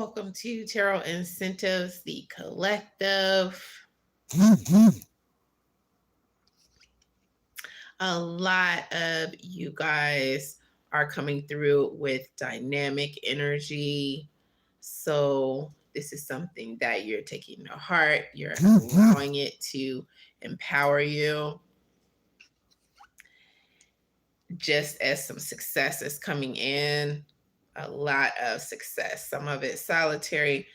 welcome to Tarot Incentives, the collective. A lot of you guys are coming through with dynamic energy. So this is something that you're taking to heart. You're allowing it to empower you. Just as some success is coming in, a lot of success. Some of it solitary,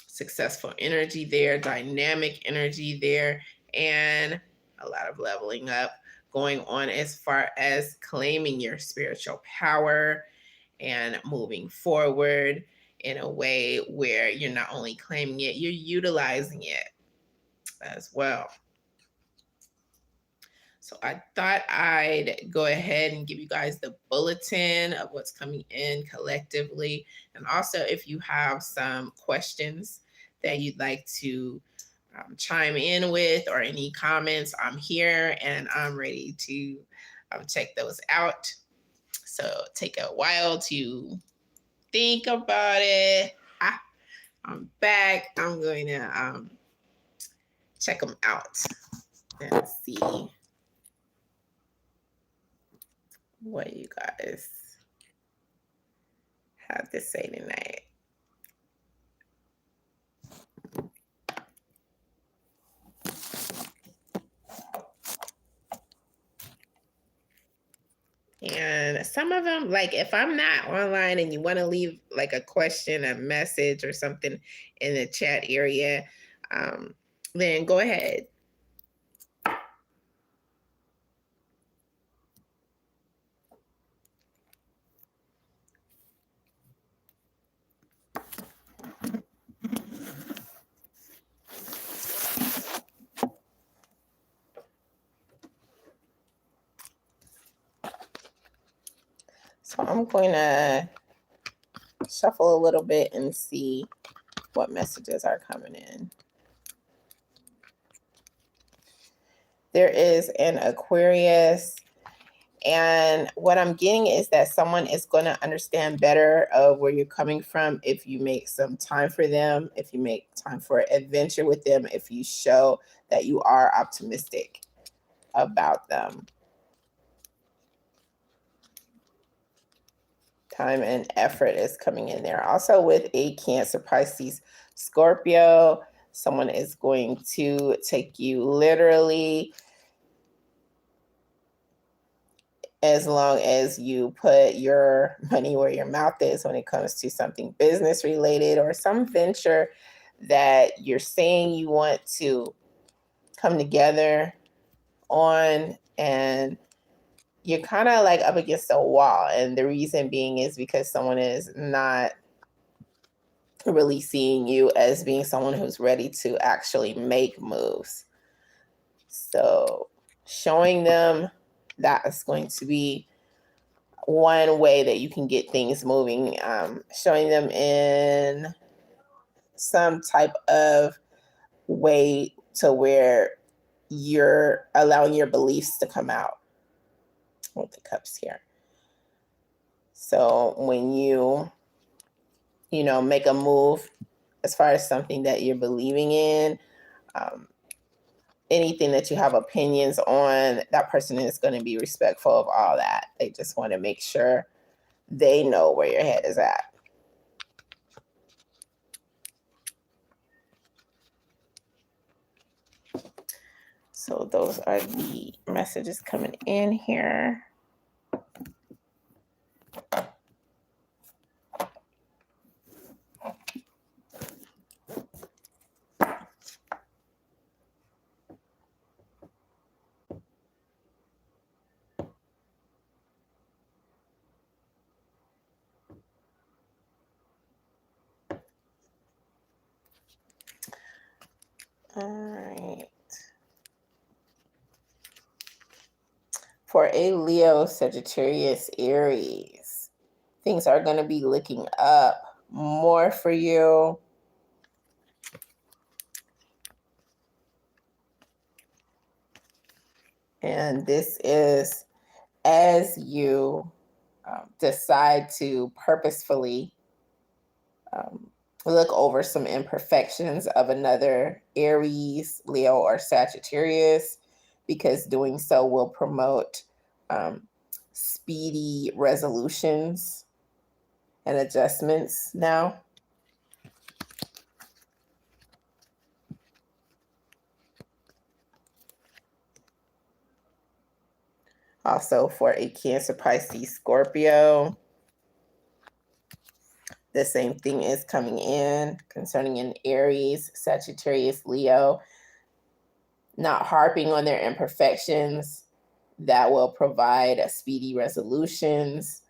successful energy there, dynamic energy there, and a lot of leveling up going on as far as claiming your spiritual power and moving forward in a way where you're not only claiming it, you're utilizing it as well. So I thought I'd go ahead and give you guys the bulletin of what's coming in collectively. And also, if you have some questions that you'd like to chime in with or any comments, I'm here and I'm ready to check those out. So take a while to think about it. I'm back. I'm going to check them out and see what you guys have to say tonight. And some of them, like if I'm not online and you want to leave like a question, a message or something in the chat area, then go ahead. So I'm going to shuffle a little bit and see what messages are coming in. There is an Aquarius, and what I'm getting is that someone is going to understand better of where you're coming from if you make some time for them, if you make time for adventure with them, if you show that you are optimistic about them. Time and effort is coming in there. Also with a Cancer, Pisces, Scorpio, someone is going to take you literally as long as you put your money where your mouth is when it comes to something business related or some venture that you're saying you want to come together on, and you're kind of like up against a wall. And the reason being is because someone is not really seeing you as being someone who's ready to actually make moves. So showing them that's going to be one way that you can get things moving, showing them in some type of way to where you're allowing your beliefs to come out with the cups here. So when you make a move as far as something that you're believing in, anything that you have opinions on, that person is going to be respectful of all that. They just want to make sure they know where your head is at. So those are the messages coming in here. All right. For a Leo, Sagittarius, Aries, things are going to be looking up more for you. And this is as you decide to purposefully look over some imperfections of another Aries, Leo, or Sagittarius, because doing so will promote speedy resolutions and adjustments now. Also for a Cancer, Pisces, Scorpio, the same thing is coming in concerning an Aries, Sagittarius, Leo, not harping on their imperfections. That will provide speedy resolutions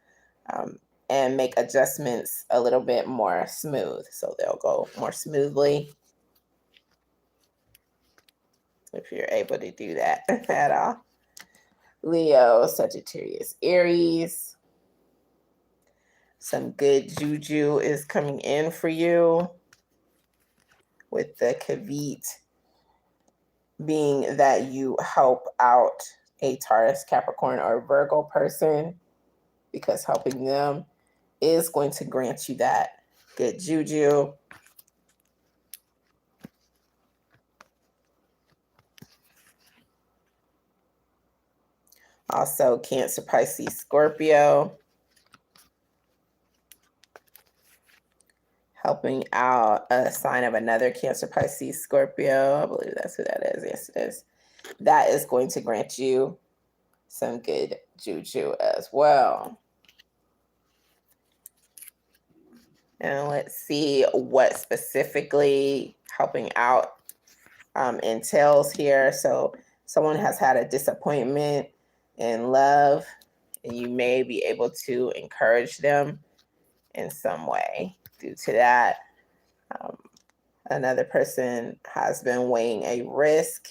and make adjustments a little bit more smooth. So they'll go more smoothly if you're able to do that at all. Leo, Sagittarius, Aries. Some good juju is coming in for you with the Kavit being that you help out a Taurus, Capricorn, or Virgo person, because helping them is going to grant you that good juju. Also, Cancer, Pisces, Scorpio, helping out a sign of another Cancer, Pisces, Scorpio. I believe that's who that is. Yes, it is. That is going to grant you some good juju as well. And let's see what specifically helping out entails here. So someone has had a disappointment in love, and you may be able to encourage them in some way due to that. Another person has been weighing a risk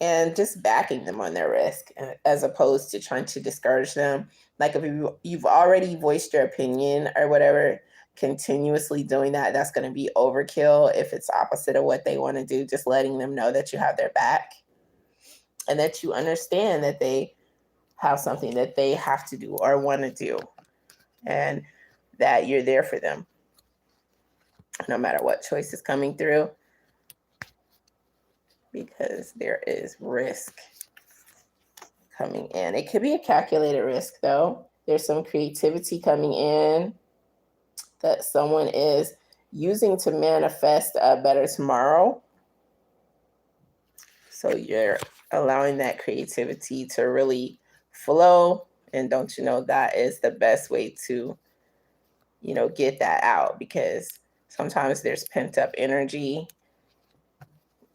and just backing them on their risk, as opposed to trying to discourage them. Like if you've already voiced your opinion or whatever, continuously doing that, that's going to be overkill. If it's opposite of what they want to do, just letting them know that you have their back and that you understand that they have something that they have to do or want to do, and that you're there for them no matter what choice is coming through, because there is risk coming in. It could be a calculated risk, though. There's some creativity coming in that someone is using to manifest a better tomorrow. So you're allowing that creativity to really flow. And don't you know that is the best way to, get that out, because sometimes there's pent up energy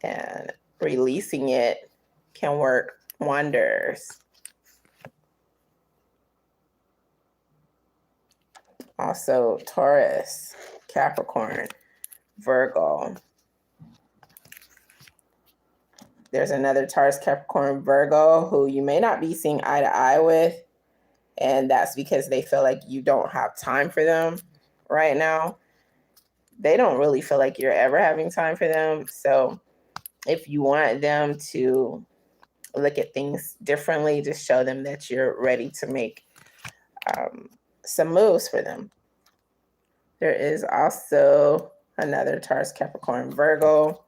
and releasing it can work wonders. Also, Taurus, Capricorn, Virgo. There's another Taurus, Capricorn, Virgo who you may not be seeing eye to eye with, and that's because they feel like you don't have time for them right now. They don't really feel like you're ever having time for them. So if you want them to look at things differently, just show them that you're ready to make some moves for them. There is also another Taurus, Capricorn, Virgo,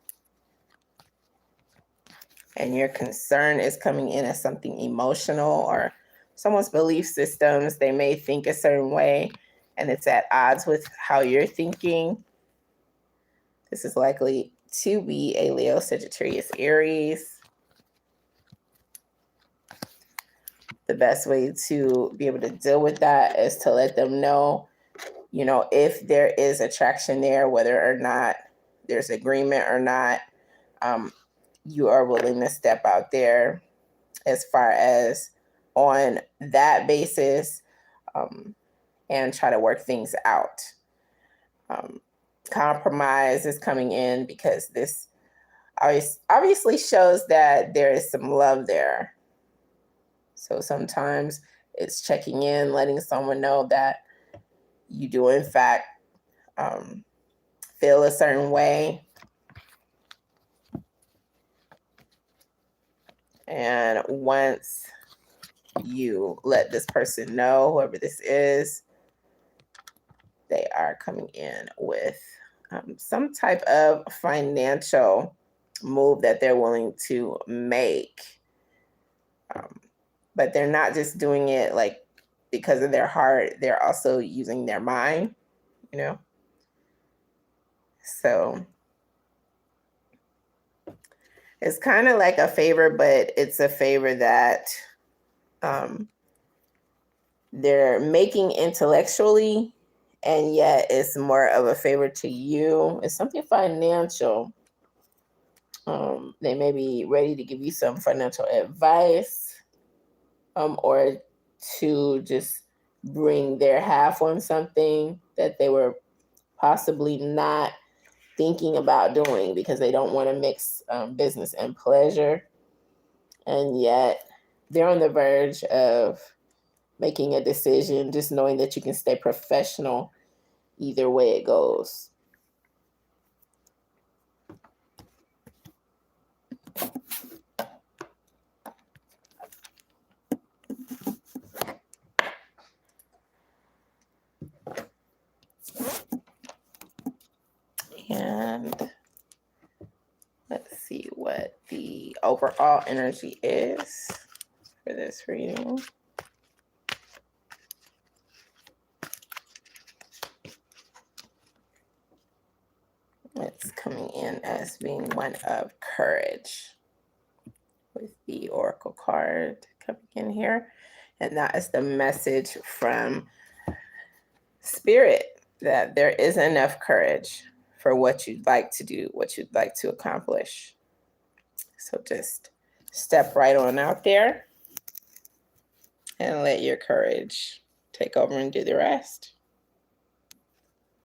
and your concern is coming in as something emotional or someone's belief systems. They may think a certain way and it's at odds with how you're thinking. This is likely to be a Leo, Sagittarius, Aries. The best way to be able to deal with that is to let them know, if there is attraction there, whether or not there's agreement or not, you are willing to step out there as far as on that basis, and try to work things out. Compromise is coming in because this obviously shows that there is some love there. So sometimes it's checking in, letting someone know that you do, in fact, feel a certain way. And once you let this person know, whoever this is, they are coming in with some type of financial move that they're willing to make. But they're not just doing it like because of their heart, they're also using their mind, you know? So it's kind of like a favor, but it's a favor that they're making intellectually, and yet it's more of a favor to you. It's something financial. They may be ready to give you some financial advice, or to just bring their half on something that they were possibly not thinking about doing because they don't want to mix business and pleasure. And yet they're on the verge of making a decision, just knowing that you can stay professional either way it goes. And let's see what the overall energy is for this reading. It's coming in as being one of courage with the oracle card coming in here. And that is the message from Spirit, that there is enough courage for what you'd like to do, what you'd like to accomplish. So just step right on out there and let your courage take over and do the rest.